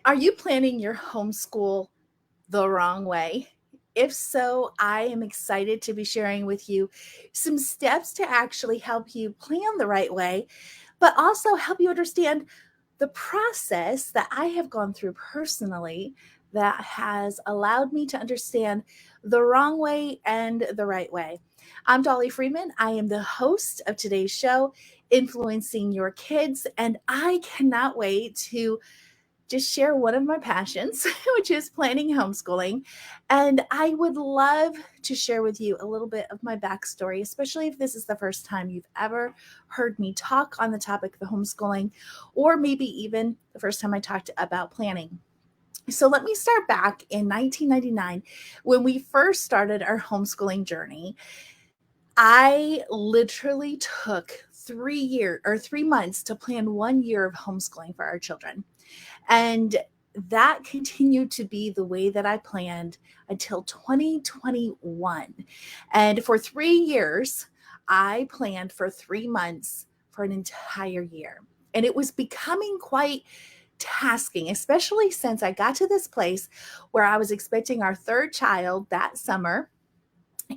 Are you planning your homeschool the wrong way? If so, I am excited to be sharing with you some steps to actually help you plan the right way, but also help you understand the process that I have gone through personally that has allowed me to understand the wrong way and the right way. I'm Dolly Freeman. I am the host of today's show, Influencing Your Kids, and I cannot wait to just share one of my passions, which is planning homeschooling. And I would love to share with you a little bit of my backstory, especially if this is the first time you've ever heard me talk on the topic of the homeschooling, or maybe even the first time I talked about planning. So let me start back in 1999 when we first started our homeschooling journey. I literally took 3 years or 3 months to plan 1 year of homeschooling for our children. And that continued to be the way that I planned until 2021. And for 3 years, I planned for 3 months for an entire year. And it was becoming quite tasking, especially since I got to this place where I was expecting our third child that summer.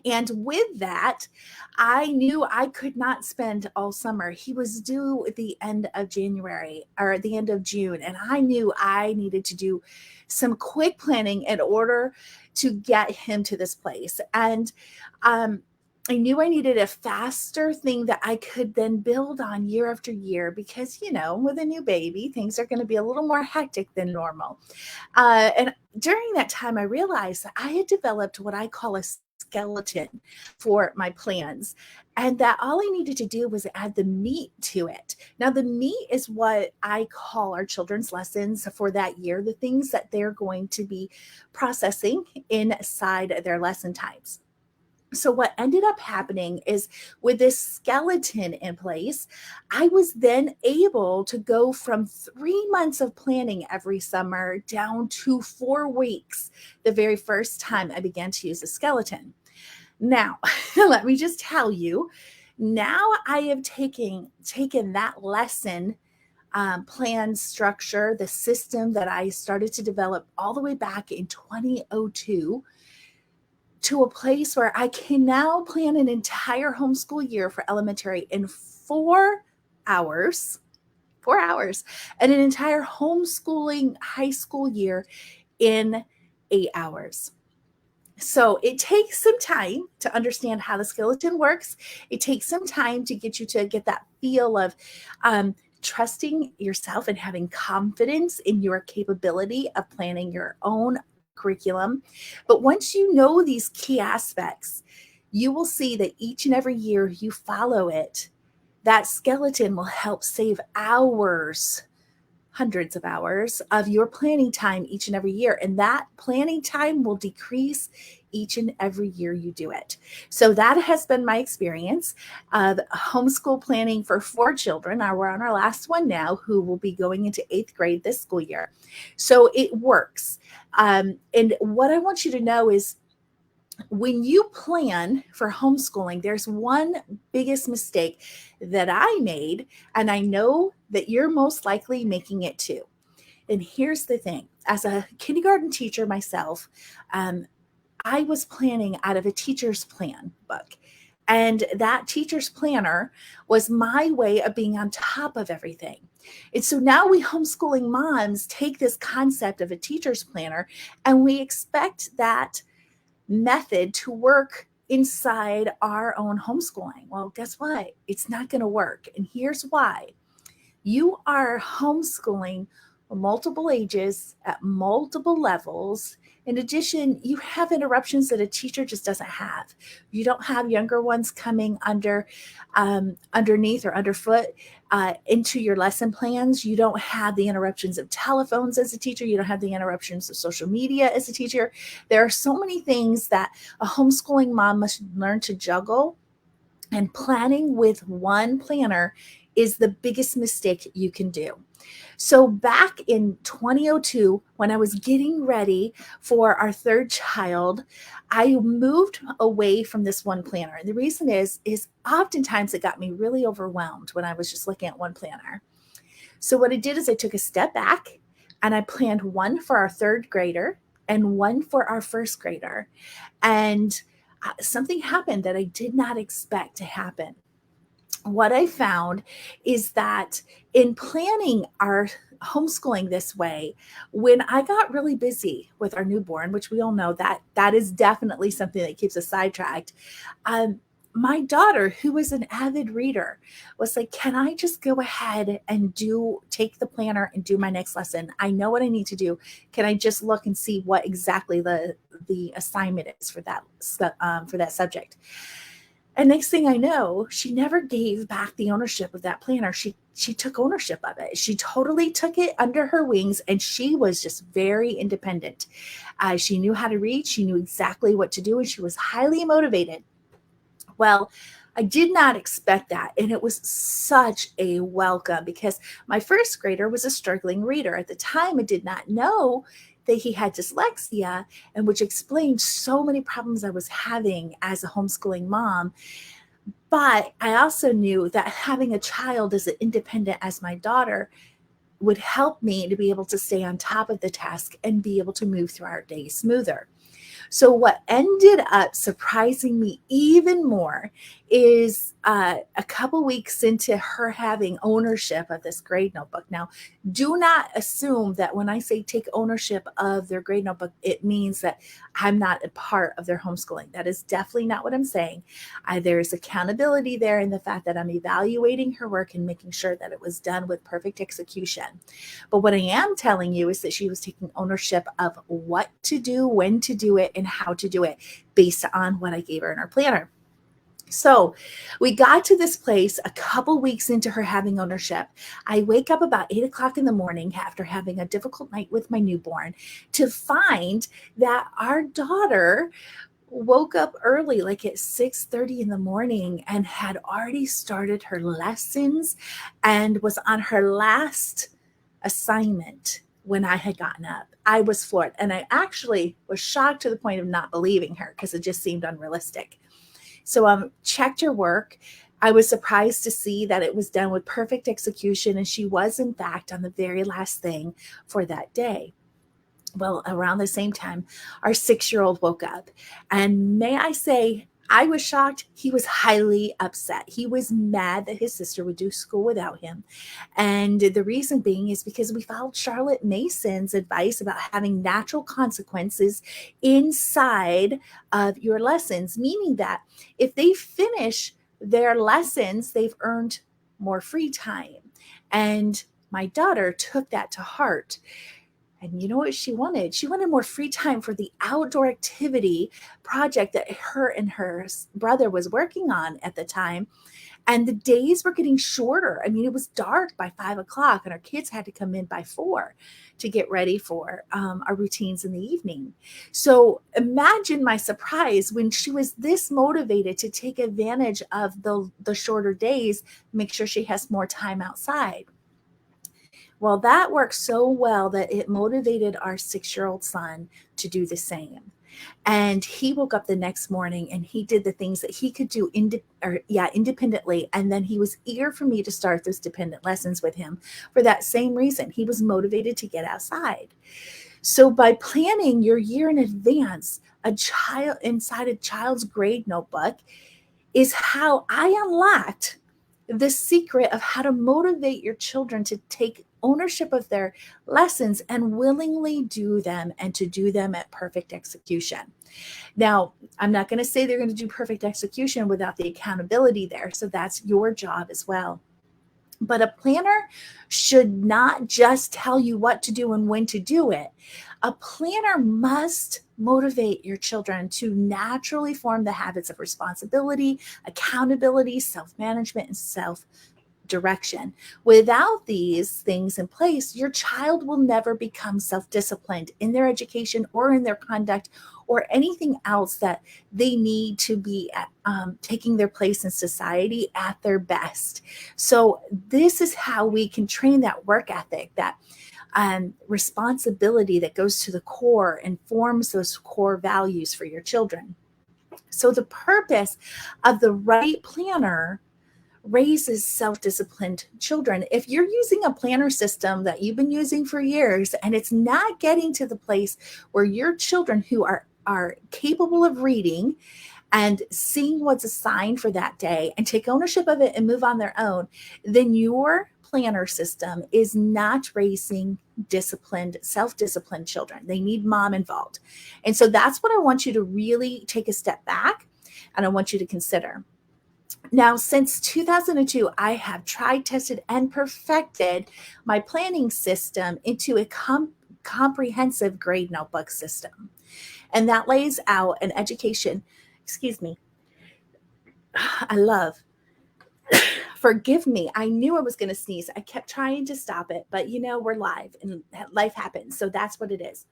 And with that, I knew I could not spend all summer. He was due at the end of January or at the end of June. And I knew I needed to do some quick planning in order to get him to this place. And I knew I needed a faster thing that I could then build on year after year because, with a new baby, things are going to be a little more hectic than normal. And during that time, I realized that I had developed what I call a skeleton for my plans, and that all I needed to do was add the meat to it. Now, the meat is what I call our children's lessons for that year, the things that they're going to be processing inside their lesson times. So, what ended up happening is with this skeleton in place, I was then able to go from 3 months of planning every summer down to 4 weeks the very first time I began to use a skeleton. Now, let me just tell you, now I have taken that lesson, plan structure, the system that I started to develop all the way back in 2002 to a place where I can now plan an entire homeschool year for elementary in 4 hours, 4 hours, and an entire homeschooling high school year in 8 hours. So it takes some time to understand how the skeleton works. It takes some time to get you to get that feel of trusting yourself and having confidence in your capability of planning your own curriculum. But once you know these key aspects, you will see that each and every year you follow it, that skeleton will help save hours, hundreds of hours of your planning time each and every year. And that planning time will decrease each and every year you do it. So that has been my experience of homeschool planning for 4 children. We're on our last one now, who will be going into 8th grade this school year. So it works. And what I want you to know is when you plan for homeschooling, there's one biggest mistake that I made, and I know that you're most likely making it too. And here's the thing: as a kindergarten teacher myself, I was planning out of a teacher's plan book. And that teacher's planner was my way of being on top of everything. And so now we homeschooling moms take this concept of a teacher's planner and we expect that method to work inside our own homeschooling. Well, guess what? It's not going to work. And here's why: you are homeschooling multiple ages at multiple levels. In addition, you have interruptions that a teacher just doesn't have. You don't have younger ones coming underneath or underfoot into your lesson plans. You don't have the interruptions of telephones as a teacher. You don't have the interruptions of social media as a teacher. There are so many things that a homeschooling mom must learn to juggle, and planning with one planner is the biggest mistake you can do. So back in 2002, when I was getting ready for our third child, I moved away from this one planner. And the reason is oftentimes it got me really overwhelmed when I was just looking at one planner. So what I did is I took a step back. and I planned one for our third grader and one for our first grader. And something happened that I did not expect to happen. What I found is that in planning our homeschooling this way, when I got really busy with our newborn, which we all know that that is definitely something that keeps us sidetracked, um, my daughter, who was an avid reader, was like, "Can I just go ahead and take the planner and do my next lesson? I know what I need to do. Can I just look and see what exactly the assignment is for that subject?" And next thing I know, she never gave back the ownership of that planner. She took ownership of it. She totally took it under her wings, and she was just very independent. She knew how to read. She knew exactly what to do, and she was highly motivated. Well, I did not expect that. And it was such a welcome because my first grader was a struggling reader. At the time, I did not know that he had dyslexia, and which explained so many problems I was having as a homeschooling mom. But I also knew that having a child as independent as my daughter would help me to be able to stay on top of the task and be able to move through our day smoother. So, what ended up surprising me even more is a couple weeks into her having ownership of this grade notebook. Now, do not assume that when I say take ownership of their grade notebook, it means that I'm not a part of their homeschooling. That is definitely not what I'm saying. There's accountability there in the fact that I'm evaluating her work and making sure that it was done with perfect execution. But what I am telling you is that she was taking ownership of what to do, when to do it, and how to do it based on what I gave her in her planner. So we got to this place a couple weeks into her having ownership. I wake up about 8 o'clock in the morning after having a difficult night with my newborn to find that our daughter woke up early, like at 6:30 in the morning, and had already started her lessons and was on her last assignment when I had gotten up. I was floored. And I actually was shocked to the point of not believing her because it just seemed unrealistic. So checked her work. I was surprised to see that it was done with perfect execution. And she was, in fact, on the very last thing for that day. Well, around the same time, our 6-year-old woke up. And may I say, I was shocked. He was highly upset. He was mad that his sister would do school without him. And the reason being is because we followed Charlotte Mason's advice about having natural consequences inside of your lessons, meaning that if they finish their lessons, they've earned more free time. And my daughter took that to heart. And you know what she wanted? She wanted more free time for the outdoor activity project that her and her brother was working on at the time. And the days were getting shorter. I mean, it was dark by 5 o'clock, and our kids had to come in by 4 to get ready for our routines in the evening. So imagine my surprise when she was this motivated to take advantage of the shorter days, make sure she has more time outside. Well, that worked so well that it motivated our 6-year-old son to do the same. And he woke up the next morning and he did the things that he could do independently. And then he was eager for me to start those dependent lessons with him for that same reason. He was motivated to get outside. So by planning your year in advance, a child inside a child's grade notebook is how I unlocked the secret of how to motivate your children to take ownership of their lessons and willingly do them, and to do them at perfect execution. Now, I'm not going to say they're going to do perfect execution without the accountability there. So that's your job as well. But a planner should not just tell you what to do and when to do it. A planner must motivate your children to naturally form the habits of responsibility, accountability, self-management, and self-direction. Without these things in place, your child will never become self-disciplined in their education or in their conduct or anything else that they need to be taking their place in society at their best. So this is how we can train that work ethic, that responsibility that goes to the core and forms those core values for your children. So the purpose of the right planner raises self-disciplined children. If you're using a planner system that you've been using for years and it's not getting to the place where your children who are capable of reading and seeing what's assigned for that day and take ownership of it and move on their own, then your planner system is not raising disciplined, self-disciplined children. They need mom involved. And so that's what I want you to really take a step back and I want you to consider. Now, since 2002, I have tried, tested, and perfected my planning system into a comprehensive grade notebook system. And that lays out an education, excuse me, I love. Forgive me. I knew I was going to sneeze. I kept trying to stop it, but we're live and life happens. So that's what it is.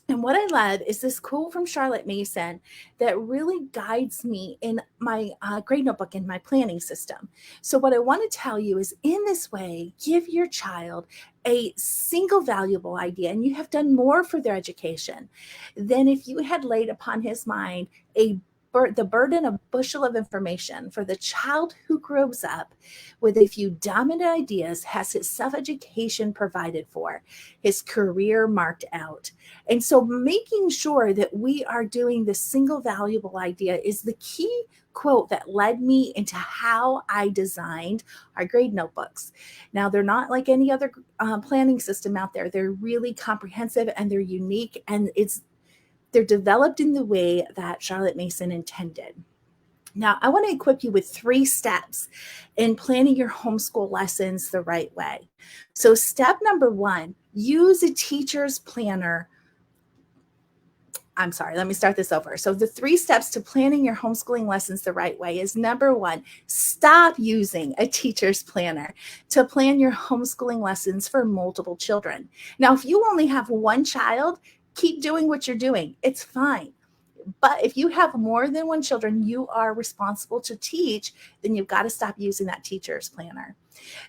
And what I love is this quote from Charlotte Mason that really guides me in my grade notebook in my planning system. So what I want to tell you is in this way, give your child a single valuable idea, and you have done more for their education than if you had laid upon his mind the burden of bushel of information. For the child who grows up with a few dominant ideas has his self-education provided for, his career marked out. And so making sure that we are doing this single valuable idea is the key quote that led me into how I designed our grade notebooks. Now, they're not like any other planning system out there. They're really comprehensive and they're unique, and they're developed in the way that Charlotte Mason intended. Now, I want to equip you with 3 steps in planning your homeschool lessons the right way. So step number 1, use a teacher's planner. I'm sorry, let me start this over. So the 3 steps to planning your homeschooling lessons the right way is number 1, stop using a teacher's planner to plan your homeschooling lessons for multiple children. Now, if you only have 1 child, keep doing what you're doing. It's fine. But if you have more than 1 children you are responsible to teach, then you've got to stop using that teacher's planner.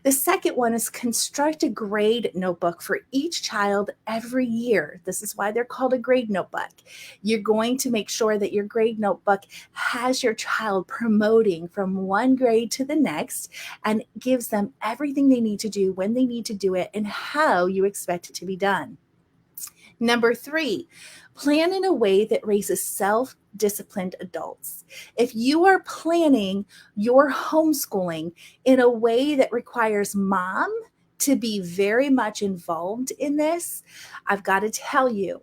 The second one is construct a grade notebook for each child every year. This is why they're called a grade notebook. You're going to make sure that your grade notebook has your child promoting from one grade to the next and gives them everything they need to do, when they need to do it, and how you expect it to be done. Number 3, plan in a way that raises self-disciplined adults. If you are planning your homeschooling in a way that requires mom to be very much involved in this, I've got to tell you,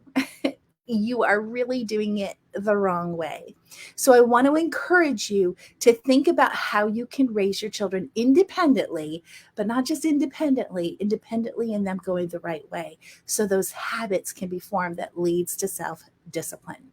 you are really doing it the wrong way. So I want to encourage you to think about how you can raise your children independently, but not just independently in them going the right way. So those habits can be formed that leads to self-discipline.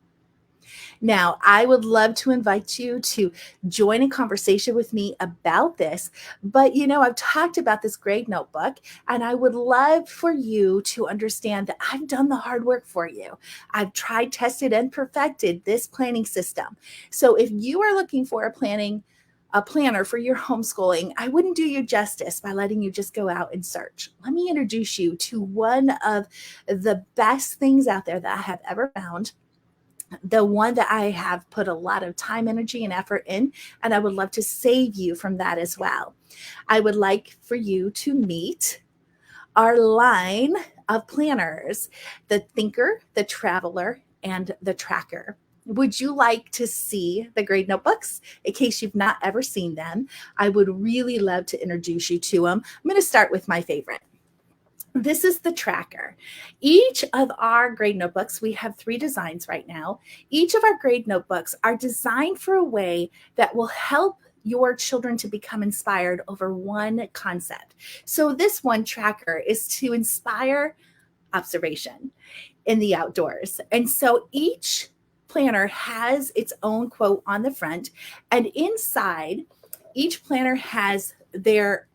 Now, I would love to invite you to join a conversation with me about this. But, I've talked about this grade notebook, and I would love for you to understand that I've done the hard work for you. I've tried, tested, and perfected this planning system. So if you are looking for a planner for your homeschooling, I wouldn't do you justice by letting you just go out and search. Let me introduce you to one of the best things out there that I have ever found, the one that I have put a lot of time, energy, and effort in, and I would love to save you from that as well. I would like for you to meet our line of planners, the Thinker, the Traveler, and the Tracker. Would you like to see the grade notebooks? In case you've not ever seen them, I would really love to introduce you to them. I'm going to start with my favorite. This is the Tracker. Each of our grade notebooks, we have 3 designs right now. Each of our grade notebooks are designed for a way that will help your children to become inspired over one concept. So this one, Tracker, is to inspire observation in the outdoors. And so each planner has its own quote on the front, and inside, each planner has their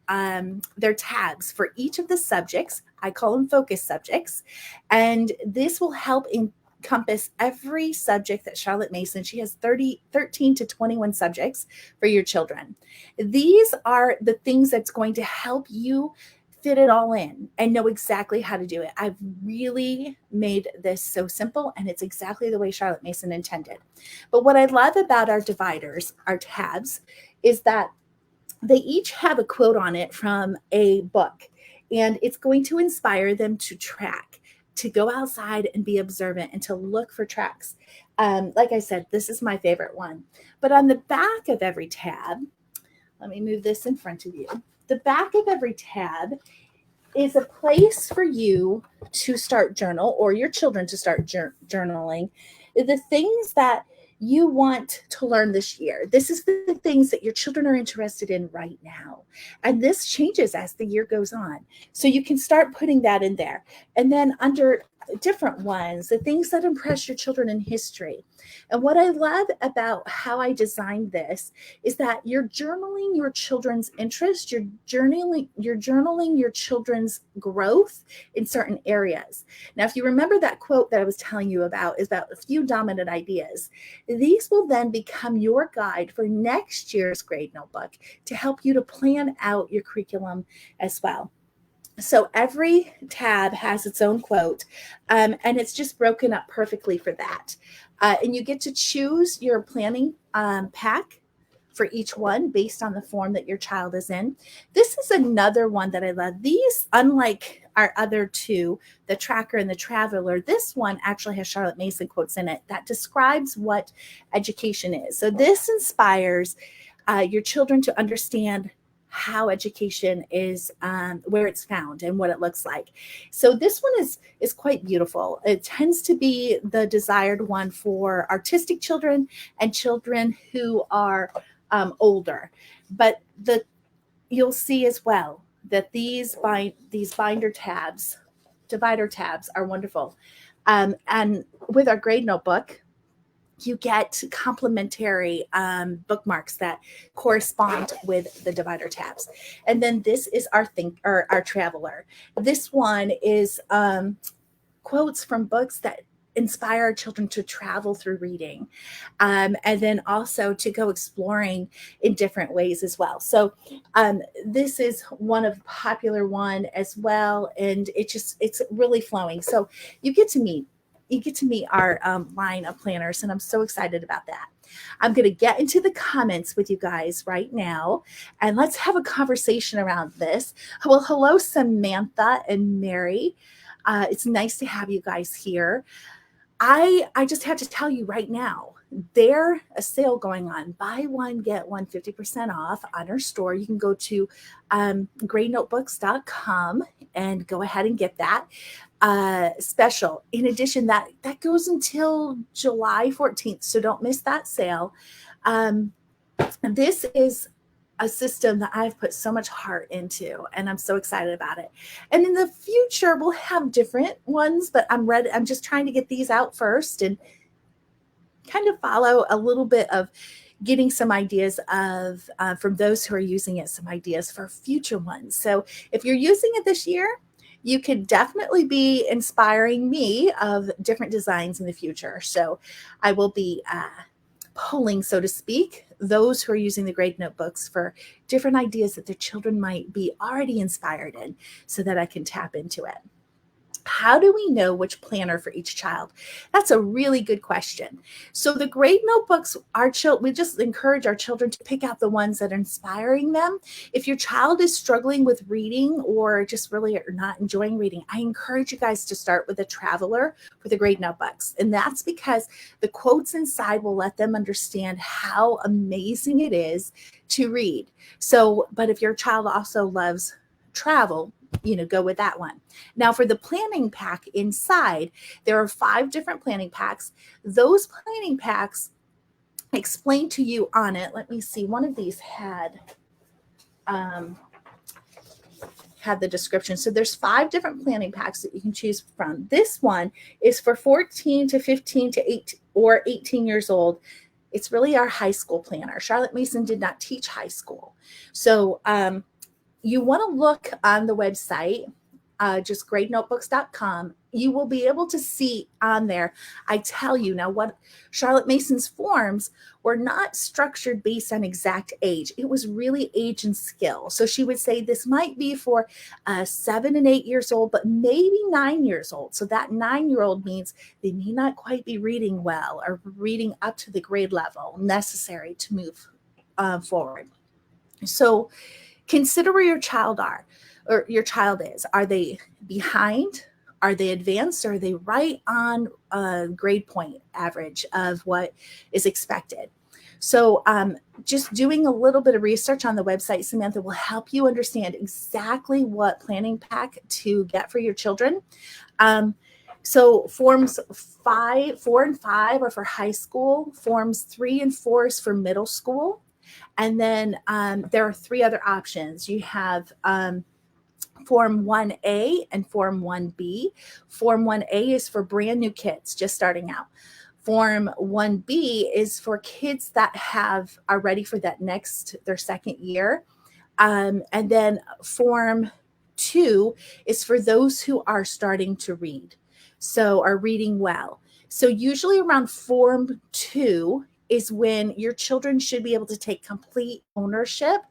tabs for each of the subjects. I call them focus subjects. And this will help encompass every subject that Charlotte Mason, she has 13 to 21 subjects for your children. These are the things that's going to help you fit it all in and know exactly how to do it. I've really made this so simple, and it's exactly the way Charlotte Mason intended. But what I love about our dividers, our tabs, is that they each have a quote on it from a book, and it's going to inspire them to track, to go outside and be observant, and to look for tracks. Like I said, this is my favorite one. But on the back of every tab, let me move this in front of you. The back of every tab is a place for you to start journal, or your children to start journaling the things that you want to learn this year. This is the things that your children are interested in right now. And this changes as the year goes on. So you can start putting that in there. And then under different ones, the things that impress your children in history. And what I love about how I designed this is that you're journaling your children's interest, you're journaling your children's growth in certain areas. Now, if you remember that quote that I was telling you about is about a few dominant ideas. These will then become your guide for next year's grade notebook to help you to plan out your curriculum as well. So every tab has its own quote, and it's just broken up perfectly for that. And you get to choose your planning pack for each one based on the form that your child is in. This is another one that I love. These, unlike our other two, the tracker and the traveler, this one actually has Charlotte Mason quotes in it that describes what education is. So this inspires your children to understand how education is, where it's found and what it looks like. So this one is quite beautiful. It tends to be the desired one for artistic children and children who are older. But you'll see as well that these binder tabs, divider tabs, are wonderful. And with our grade notebook, you get complimentary bookmarks that correspond with the divider tabs. And then this is our traveler. This one is quotes from books that inspire our children to travel through reading, and then also to go exploring in different ways as well. So this is one of popular one as well, and it's really flowing. So you get to meet our line of planners, and I'm so excited about that. I'm going to get into the comments with you guys right now, and let's have a conversation around this. Well, hello, Samantha and Mary. It's nice to have you guys here. I just have to tell you right now, there's a sale going on. Buy one, get one 50% off on our store. You can go to gradenotebooks.com and go ahead and get that special. In addition, that goes until July 14th, so don't miss that sale. This is a system that I've put so much heart into, and I'm so excited about it. And in the future, we'll have different ones, but I'm ready. I'm just trying to get these out first and kind of follow a little bit of getting some ideas of from those who are using it, some ideas for future ones. So if you're using it this year, you could definitely be inspiring me of different designs in the future. So I will be polling, so to speak, those who are using the grade notebooks for different ideas that their children might be already inspired in, so that I can tap into it. How do we know which planner for each child? That's a really good question. So the grade notebooks, we just encourage our children to pick out the ones that are inspiring them. If your child is struggling with reading or just really are not enjoying reading, I encourage you guys to start with a traveler for the grade notebooks. And that's because the quotes inside will let them understand how amazing it is to read. So, but if your child also loves travel, go with that one. Now for the planning pack inside, there are 5 different planning packs. Those planning packs explain to you on it. Let me see. One of these had the description. So there's 5 different planning packs that you can choose from. This one is for 14 to 15 to 8 or 18 years old. It's really our high school planner. Charlotte Mason did not teach high school. So you want to look on the website, just gradenotebooks.com. You will be able to see on there, I tell you now, what Charlotte Mason's forms were not structured based on exact age. It was really age and skill. So she would say this might be for 7 and 8 years old, but maybe 9 years old. So that 9-year-old means they may not quite be reading well or reading up to the grade level necessary to move forward. So consider where your child are or your child is. Are they behind? Are they advanced? Or are they right on a grade point average of what is expected? So just doing a little bit of research on the website, Samantha, will help you understand exactly what planning pack to get for your children. So forms 4 and 5 are for high school. Forms 3 and 4 is for middle school. And then there are 3 other options. You have Form 1A and Form 1B. Form 1A is for brand new kids just starting out. Form 1B is for kids that are ready for their second year. And then Form 2 is for those who are starting to read, so are reading well. So usually around Form 2 is when your children should be able to take complete ownership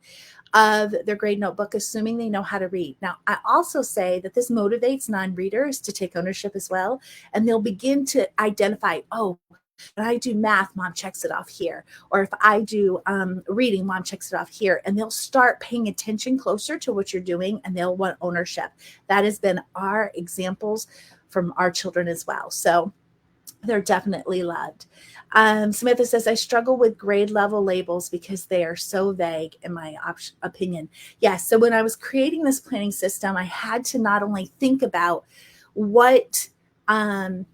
of their grade notebook, assuming they know how to read. Now, I also say that this motivates non-readers to take ownership as well, and they'll begin to identify, oh, when I do math, mom checks it off here. Or if I do reading, mom checks it off here. And they'll start paying attention closer to what you're doing, and they'll want ownership. That has been our examples from our children as well. So they're definitely loved. Samantha says, I struggle with grade level labels because they are so vague, in my opinion. Yes. So when I was creating this planning system, I had to not only think about what a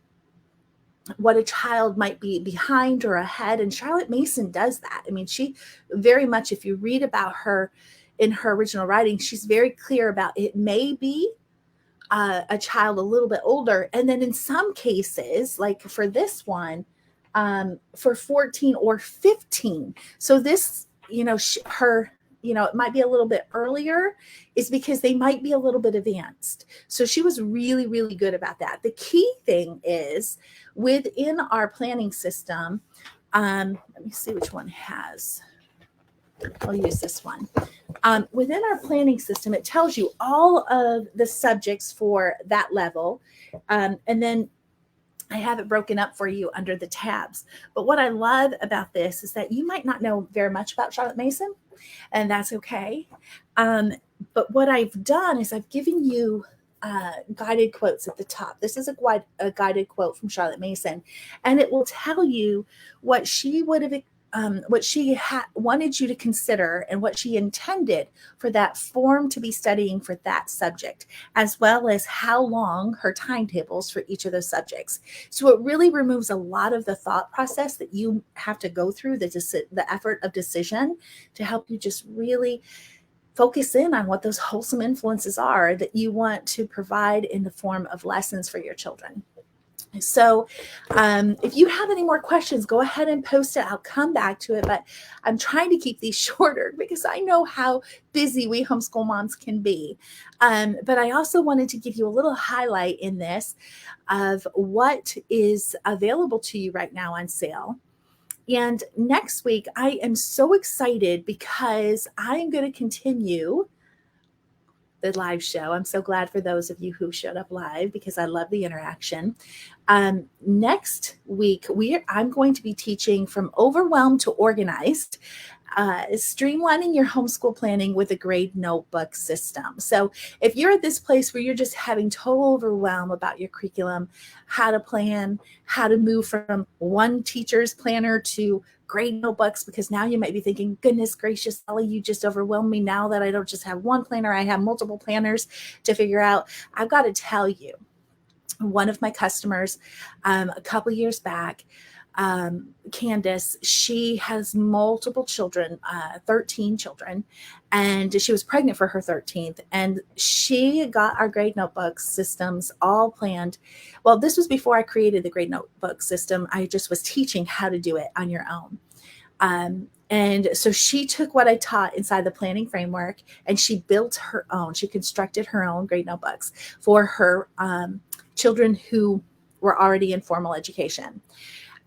child might be behind or ahead. And Charlotte Mason does that. I mean, she very much, if you read about her in her original writing, she's very clear about it may be a child a little bit older. And then in some cases, like for this one, for 14 or 15. So this, it might be a little bit earlier, is because they might be a little bit advanced. So she was really, really good about that. The key thing is within our planning system, let me see which one has. I'll use this one. Within our planning system, it tells you all of the subjects for that level. And then I have it broken up for you under the tabs. But what I love about this is that you might not know very much about Charlotte Mason, and that's okay. But what I've done is I've given you guided quotes at the top. This is a guided quote from Charlotte Mason, and it will tell you what she would have what she wanted you to consider and what she intended for that form to be studying for that subject, as well as how long her timetables for each of those subjects. So it really removes a lot of the thought process that you have to go through, the effort of decision, to help you just really focus in on what those wholesome influences are that you want to provide in the form of lessons for your children. So if you have any more questions, go ahead and post it. I'll come back to it, but I'm trying to keep these shorter because I know how busy we homeschool moms can be. But I also wanted to give you a little highlight in this of what is available to you right now on sale. And next week, I am so excited because I am going to continue the live show. I'm so glad for those of you who showed up live because I love the interaction. Next week, I'm going to be teaching from overwhelmed to organized, streamlining your homeschool planning with a grade notebook system. So if you're at this place where you're just having total overwhelm about your curriculum, how to plan, how to move from one teacher's planner to grade notebooks, because now you might be thinking, goodness gracious, Ellie, you just overwhelmed me now that I don't just have one planner, I have multiple planners to figure out. I've got to tell you, one of my customers a couple years back, Candace, she has multiple children, 13 children, and she was pregnant for her 13th. And she got our grade notebook systems all planned. Well, this was before I created the grade notebook system. I just was teaching how to do it on your own. And so she took what I taught inside the planning framework and she built her own. She constructed her own grade notebooks for her children who were already in formal education.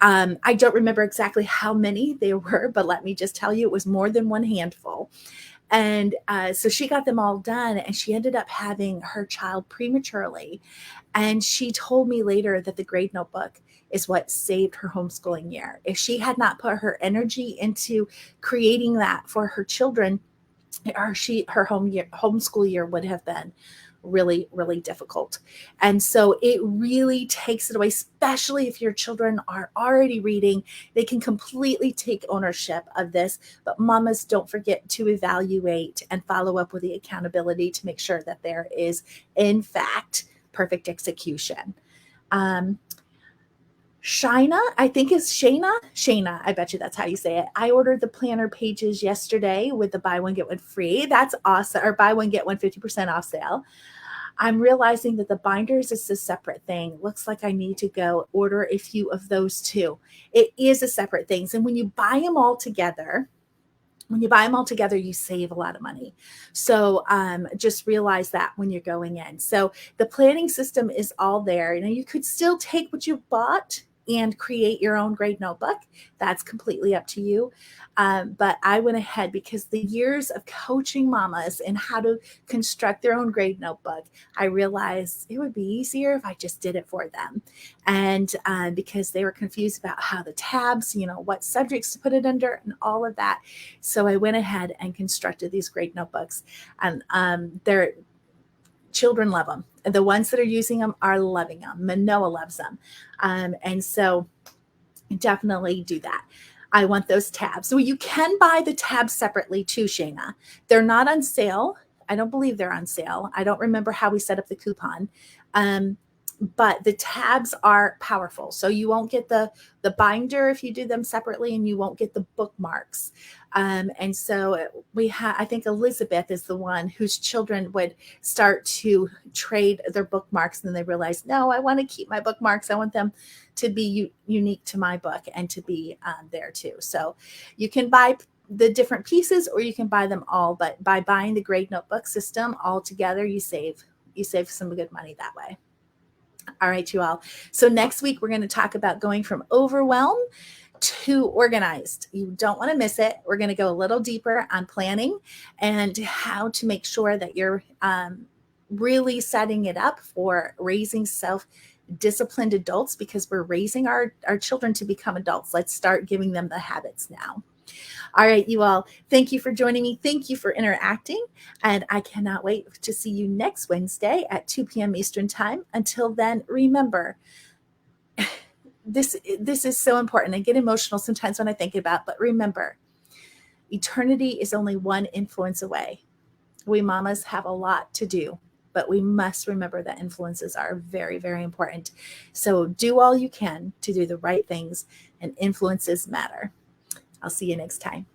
I don't remember exactly how many there were, but let me just tell you, it was more than one handful. And so she got them all done, and she ended up having her child prematurely. And she told me later that the grade notebook is what saved her homeschooling year. If she had not put her energy into creating that for her children, her homeschool year would have been really, really difficult. And so it really takes it away, especially if your children are already reading. They can completely take ownership of this. But mamas, don't forget to evaluate and follow up with the accountability to make sure that there is, in fact, perfect execution. Um, Shina, I think is Shayna. I bet you that's how you say it. I ordered the planner pages yesterday with the buy one, get one free. That's awesome. Or buy one, get one 50% off sale. I'm realizing that the binders is a separate thing. Looks like I need to go order a few of those too. It is a separate thing. And when you buy them all together, you save a lot of money. So just realize that when you're going in. So the planning system is all there. You could still take what you bought and create your own grade notebook. That's completely up to you. But I went ahead because the years of coaching mamas and how to construct their own grade notebook, I realized it would be easier if I just did it for them. And because they were confused about how the tabs, what subjects to put it under and all of that. So I went ahead and constructed these grade notebooks. And they're children love them. The ones that are using them are loving them. Manoa loves them. And so definitely do that. I want those tabs. So you can buy the tabs separately too, Shayna. They're not on sale. I don't believe they're on sale. I don't remember how we set up the coupon. But the tabs are powerful. So you won't get the binder if you do them separately, and you won't get the bookmarks. And so I think Elizabeth is the one whose children would start to trade their bookmarks, and then they realize, no, I want to keep my bookmarks. I want them to be unique to my book and to be there too. So you can buy the different pieces, or you can buy them all. But by buying the grade notebook system all together, you save some good money that way. All right, you all. So next week, we're going to talk about going from overwhelm to organized. You don't want to miss it. We're going to go a little deeper on planning and how to make sure that you're really setting it up for raising self-disciplined adults, because we're raising our children to become adults. Let's start giving them the habits now. All right, you all, thank you for joining me. Thank you for interacting. And I cannot wait to see you next Wednesday at 2 p.m. Eastern Time. Until then, remember, this is so important. I get emotional sometimes when I think about it, but remember, eternity is only one influence away. We mamas have a lot to do, but we must remember that influences are very, very important. So do all you can to do the right things, and influences matter. I'll see you next time.